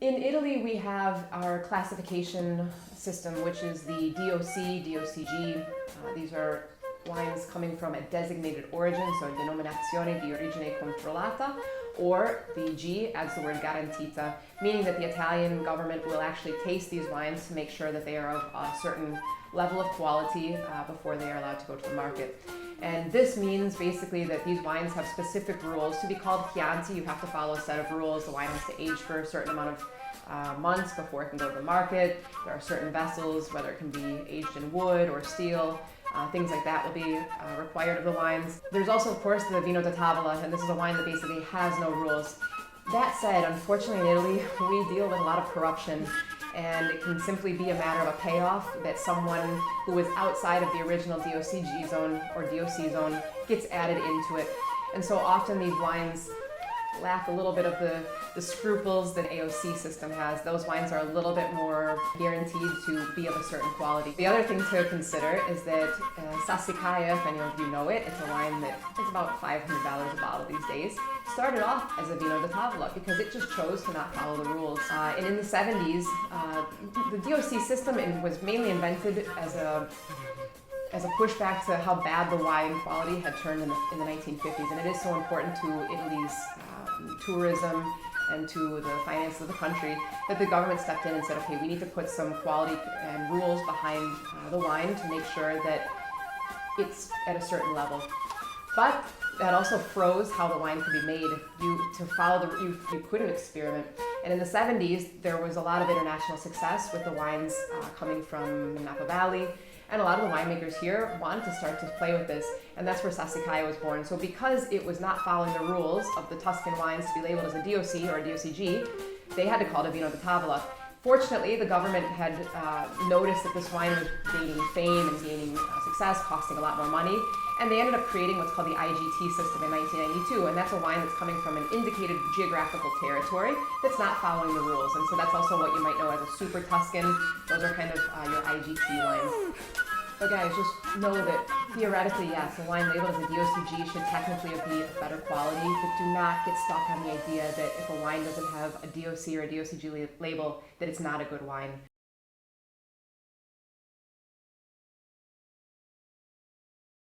In Italy, we have our classification system, which is the DOCG. These are wines coming from a designated origin, so denominazione di origine controllata, or the G adds the word garantita, meaning that the Italian government will actually taste these wines to make sure that they are of a certain level of quality before they are allowed to go to the market. And this means basically that these wines have specific rules. To be called Chianti, you have to follow a set of rules. The wine has to age for a certain amount of months before it can go to the market. There are certain vessels, whether it can be aged in wood or steel. Things like that will be required of the wines. There's also, of course, the Vino da Tavola, and this is a wine that basically has no rules. That said, unfortunately in Italy, we deal with a lot of corruption, and it can simply be a matter of a payoff that someone who is outside of the original DOCG zone or DOC zone gets added into it. And so often these wines lack a little bit of the scruples that AOC system has. Those wines are a little bit more guaranteed to be of a certain quality. The other thing to consider is that Sassicaia, if any of you know it, it's a wine that is about $500 a bottle these days. Started off as a Vino da Tavola because it just chose to not follow the rules. And in the 70s, the DOC system was mainly invented as a pushback to how bad the wine quality had turned in the 1950s. And it is so important to Italy's tourism and to the finances of the country that the government stepped in and said, okay, we need to put some quality and rules behind the wine to make sure that it's at a certain level. But that also froze how the wine could be made. You couldn't experiment. And in the 70s, there was a lot of international success with the wines coming from Napa Valley. And a lot of the winemakers here wanted to start to play with this, and that's where Sassicaia was born. So because it was not following the rules of the Tuscan wines to be labeled as a DOC or a DOCG, they had to call it Vino da Tavola. Fortunately, the government had noticed that this wine was gaining fame and gaining success, costing a lot more money, and they ended up creating what's called the IGT system in 1992, and that's a wine that's coming from an indicated geographical territory that's not following the rules. And so that's also what you might know as a super Tuscan. Those are kind of your IGT wines. But guys, just know that theoretically, yes, a wine labeled as a DOCG should technically be of better quality, but do not get stuck on the idea that if a wine doesn't have a DOC or a DOCG label, that it's not a good wine.